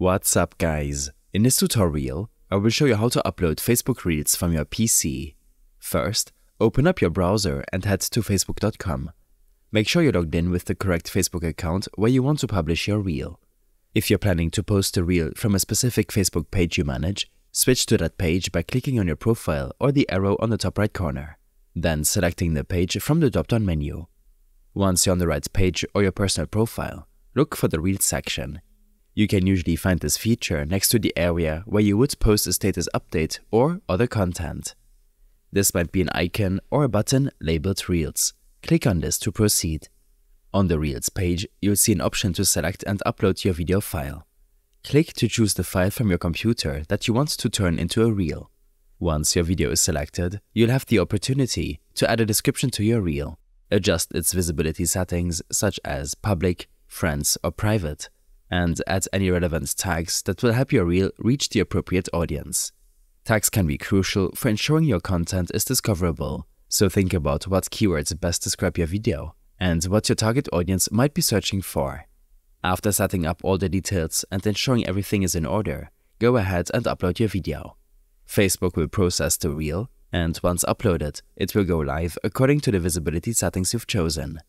What's up guys? In this tutorial, I will show you how to upload Facebook Reels from your PC. First, open up your browser and head to facebook.com. Make sure you're logged in with the correct Facebook account where you want to publish your reel. If you're planning to post a reel from a specific Facebook page you manage, switch to that page by clicking on your profile or the arrow on the top right corner, then selecting the page from the drop-down menu. Once you're on the right page or your personal profile, look for the Reels section. You can usually find this feature next to the area where you would post a status update or other content. This might be an icon or a button labeled Reels. Click on this to proceed. On the Reels page, you'll see an option to select and upload your video file. Click to choose the file from your computer that you want to turn into a reel. Once your video is selected, you'll have the opportunity to add a description to your reel, adjust its visibility settings such as public, friends or private, and add any relevant tags that will help your reel reach the appropriate audience. Tags can be crucial for ensuring your content is discoverable, so think about what keywords best describe your video and what your target audience might be searching for. After setting up all the details and ensuring everything is in order, go ahead and upload your video. Facebook will process the reel, and once uploaded, it will go live according to the visibility settings you've chosen.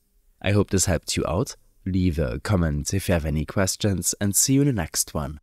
I hope this helped you out. Leave a comment if you have any questions and see you in the next one.